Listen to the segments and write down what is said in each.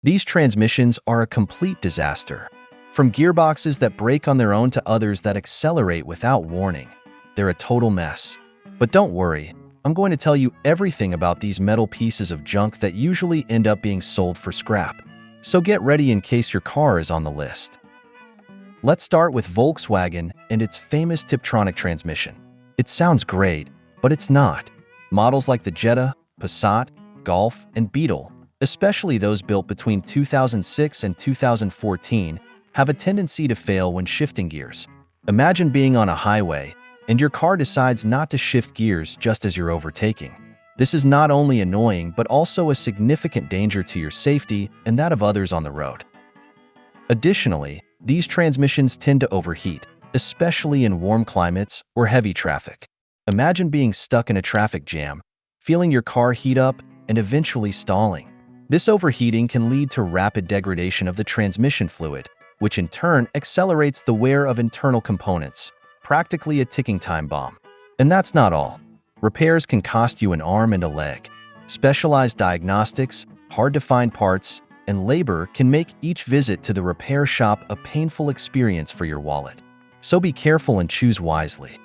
These transmissions are a complete disaster. From gearboxes that break on their own to others that accelerate without warning, they're a total mess. But don't worry, I'm going to tell you everything about these metal pieces of junk that usually end up being sold for scrap. So get ready in case your car is on the list. Let's start with Volkswagen and its famous Tiptronic transmission. It sounds great, but it's not. Models like the Jetta, Passat, Golf, and Beetle, especially those built between 2006 and 2014, have a tendency to fail when shifting gears. Imagine being on a highway, and your car decides not to shift gears just as you're overtaking. This is not only annoying but also a significant danger to your safety and that of others on the road. Additionally, these transmissions tend to overheat, especially in warm climates or heavy traffic. Imagine being stuck in a traffic jam, feeling your car heat up and eventually stalling. This overheating can lead to rapid degradation of the transmission fluid, which in turn accelerates the wear of internal components, practically a ticking time bomb. And that's not all. Repairs can cost you an arm and a leg. Specialized diagnostics, hard-to-find parts, and labor can make each visit to the repair shop a painful experience for your wallet. So be careful and choose wisely.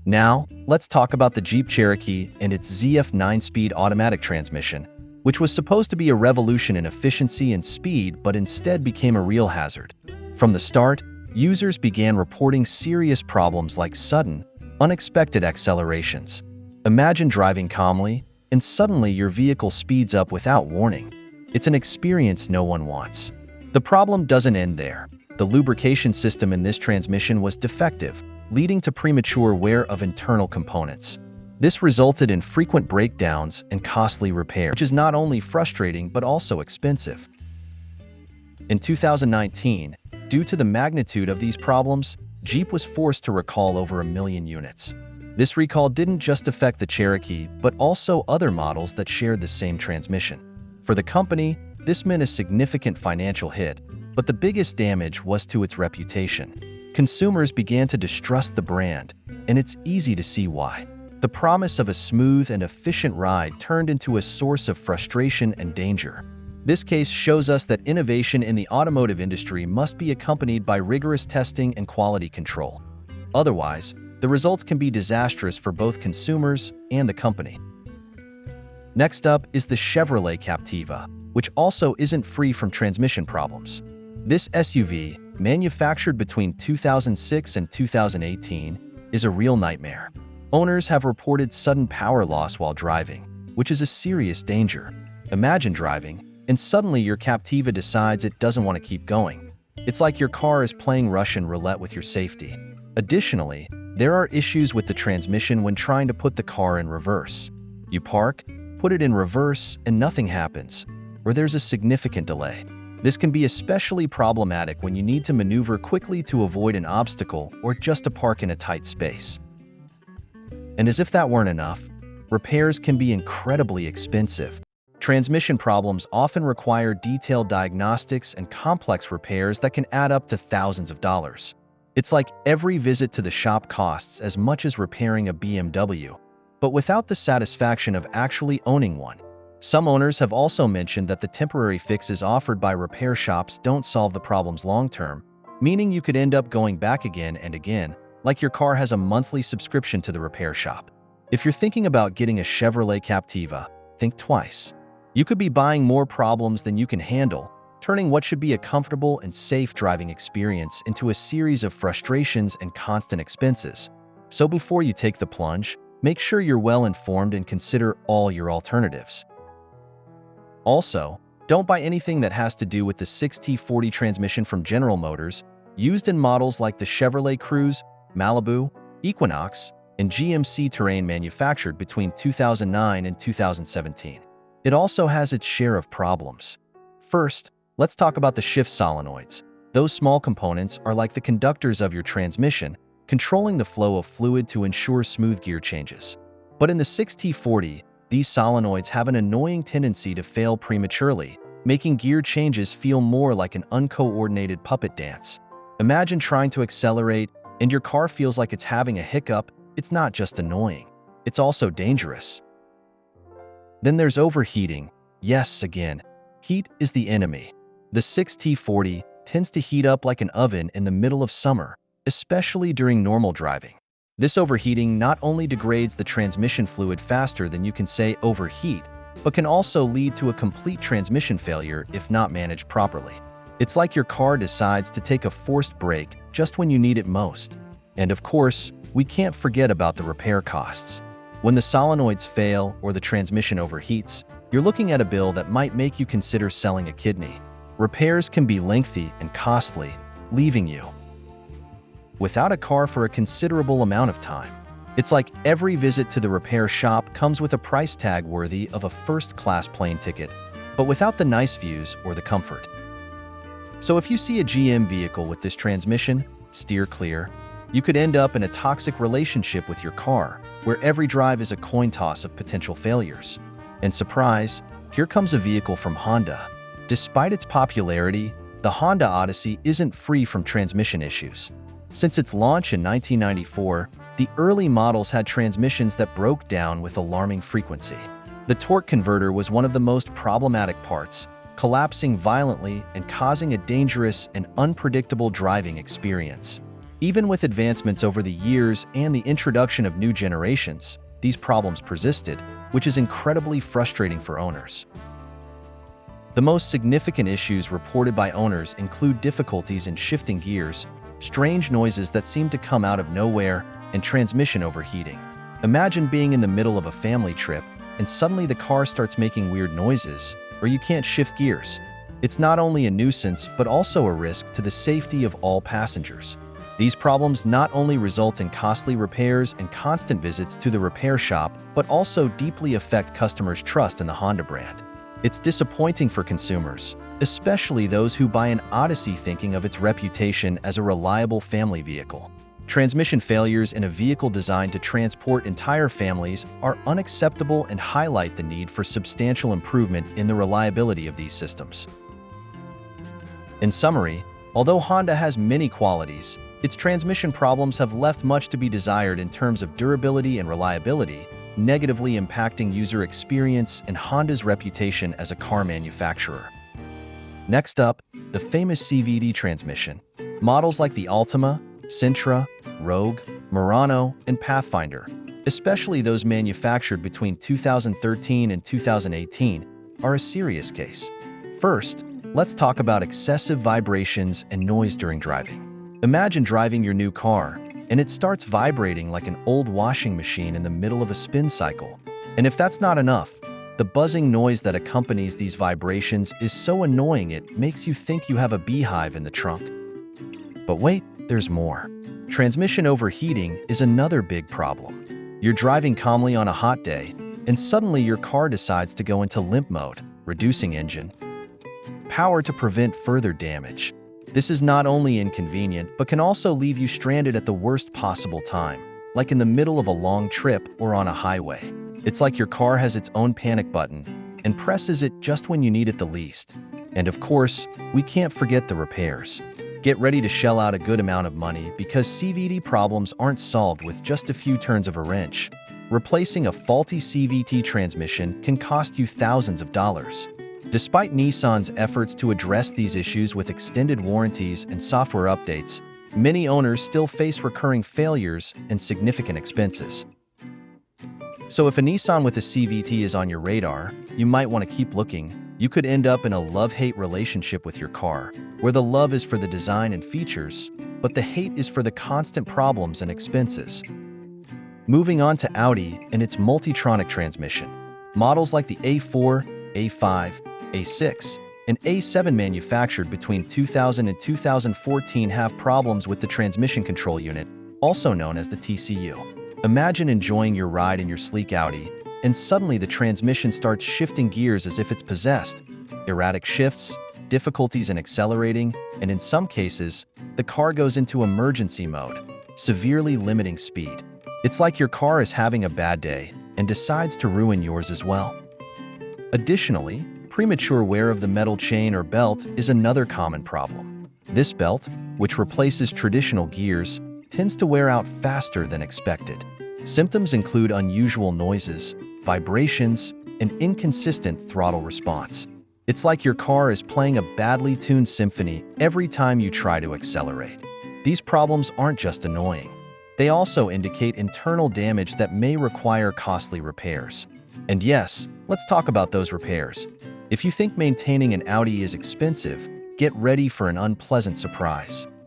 Now, let's talk about the Jeep Cherokee and its ZF 9-speed automatic transmission, which was supposed to be a revolution in efficiency and speed but instead became a real hazard. From the start, users began reporting serious problems like sudden, unexpected accelerations. Imagine driving calmly, and suddenly your vehicle speeds up without warning. It's an experience no one wants. The problem doesn't end there. The lubrication system in this transmission was defective, leading to premature wear of internal components. This resulted in frequent breakdowns and costly repairs, which is not only frustrating but also expensive. In 2019, due to the magnitude of these problems, Jeep was forced to recall over 1 million units. This recall didn't just affect the Cherokee, but also other models that shared the same transmission. For the company, this meant a significant financial hit, but the biggest damage was to its reputation. Consumers began to distrust the brand, and it's easy to see why. The promise of a smooth and efficient ride turned into a source of frustration and danger. This case shows us that innovation in the automotive industry must be accompanied by rigorous testing and quality control. Otherwise, the results can be disastrous for both consumers and the company. Next up is the Chevrolet Captiva, which also isn't free from transmission problems. This SUV, manufactured between 2006 and 2018, is a real nightmare. Owners have reported sudden power loss while driving, which is a serious danger. Imagine driving, and suddenly your Captiva decides it doesn't want to keep going. It's like your car is playing Russian roulette with your safety. Additionally, there are issues with the transmission when trying to put the car in reverse. You park, put it in reverse, and nothing happens, or there's a significant delay. This can be especially problematic when you need to maneuver quickly to avoid an obstacle or just to park in a tight space. And as if that weren't enough, repairs can be incredibly expensive. Transmission problems often require detailed diagnostics and complex repairs that can add up to thousands of dollars. It's like every visit to the shop costs as much as repairing a BMW, but without the satisfaction of actually owning one. Some owners have also mentioned that the temporary fixes offered by repair shops don't solve the problems long-term, meaning you could end up going back again and again, like your car has a monthly subscription to the repair shop. If you're thinking about getting a Chevrolet Captiva, think twice. You could be buying more problems than you can handle, turning what should be a comfortable and safe driving experience into a series of frustrations and constant expenses. So before you take the plunge, make sure you're well informed and consider all your alternatives. Also, don't buy anything that has to do with the 6T40 transmission from General Motors, used in models like the Chevrolet Cruze, Malibu, Equinox, and GMC Terrain manufactured between 2009 and 2017. It also has its share of problems. First, let's talk about the shift solenoids. Those small components are like the conductors of your transmission, controlling the flow of fluid to ensure smooth gear changes. But in the 6T40, these solenoids have an annoying tendency to fail prematurely, making gear changes feel more like an uncoordinated puppet dance. Imagine trying to accelerate, and your car feels like it's having a hiccup. It's not just annoying, it's also dangerous. Then there's overheating. Yes, again, Heat is the enemy. The 6T40 tends to heat up like an oven in the middle of summer, especially during normal driving. This overheating not only degrades the transmission fluid faster than you can say overheat, but can also lead to a complete transmission failure if not managed properly. It's like your car decides to take a forced break just when you need it most. And of course, we can't forget about the repair costs. When the solenoids fail or the transmission overheats, you're looking at a bill that might make you consider selling a kidney. Repairs can be lengthy and costly, leaving you without a car for a considerable amount of time. It's like every visit to the repair shop comes with a price tag worthy of a first-class plane ticket, but without the nice views or the comfort. So if you see a GM vehicle with this transmission, steer clear. You could end up in a toxic relationship with your car, where every drive is a coin toss of potential failures. And surprise, here comes a vehicle from Honda. Despite its popularity, the Honda Odyssey isn't free from transmission issues. Since its launch in 1994, the early models had transmissions that broke down with alarming frequency. The torque converter was one of the most problematic parts, collapsing violently and causing a dangerous and unpredictable driving experience. Even with advancements over the years and the introduction of new generations, these problems persisted, which is incredibly frustrating for owners. The most significant issues reported by owners include difficulties in shifting gears, strange noises that seem to come out of nowhere, and transmission overheating. Imagine being in the middle of a family trip and suddenly the car starts making weird noises, or you can't shift gears. It's not only a nuisance but also a risk to the safety of all passengers. These problems not only result in costly repairs and constant visits to the repair shop, but also deeply affect customers' trust in the Honda brand. It's disappointing for consumers, especially those who buy an Odyssey thinking of its reputation as a reliable family vehicle. Transmission failures in a vehicle designed to transport entire families are unacceptable and highlight the need for substantial improvement in the reliability of these systems. In summary, although Honda has many qualities, its transmission problems have left much to be desired in terms of durability and reliability, negatively impacting user experience and Honda's reputation as a car manufacturer. Next up, the famous CVT transmission. Models like the Altima, Sentra, Rogue, Murano, and Pathfinder, especially those manufactured between 2013 and 2018, are a serious case. First, let's talk about excessive vibrations and noise during driving. Imagine driving your new car, and it starts vibrating like an old washing machine in the middle of a spin cycle. And if that's not enough, the buzzing noise that accompanies these vibrations is so annoying it makes you think you have a beehive in the trunk. But wait, there's more. Transmission overheating is another big problem. You're driving calmly on a hot day, and suddenly your car decides to go into limp mode, reducing engine power to prevent further damage. This is not only inconvenient, but can also leave you stranded at the worst possible time, like in the middle of a long trip or on a highway. It's like your car has its own panic button and presses it just when you need it the least. And of course, we can't forget the repairs. Get ready to shell out a good amount of money because CVT problems aren't solved with just a few turns of a wrench. Replacing a faulty CVT transmission can cost you thousands of dollars. Despite Nissan's efforts to address these issues with extended warranties and software updates, many owners still face recurring failures and significant expenses. So if a Nissan with a CVT is on your radar, you might want to keep looking. You could end up in a love-hate relationship with your car, where the love is for the design and features, but the hate is for the constant problems and expenses. Moving on to Audi and its multitronic transmission. Models like the A4, A5, A6, and A7 manufactured between 2000 and 2014 have problems with the transmission control unit, also known as the TCU. Imagine enjoying your ride in your sleek Audi, and suddenly the transmission starts shifting gears as if it's possessed. Erratic shifts, difficulties in accelerating, and in some cases, the car goes into emergency mode, severely limiting speed. It's like your car is having a bad day and decides to ruin yours as well. Additionally, premature wear of the metal chain or belt is another common problem. This belt, which replaces traditional gears, tends to wear out faster than expected. Symptoms include unusual noises, vibrations, and inconsistent throttle response. It's like your car is playing a badly tuned symphony every time you try to accelerate. These problems aren't just annoying. They also indicate internal damage that may require costly repairs. And yes, let's talk about those repairs. If you think maintaining an Audi is expensive, get ready for an unpleasant surprise.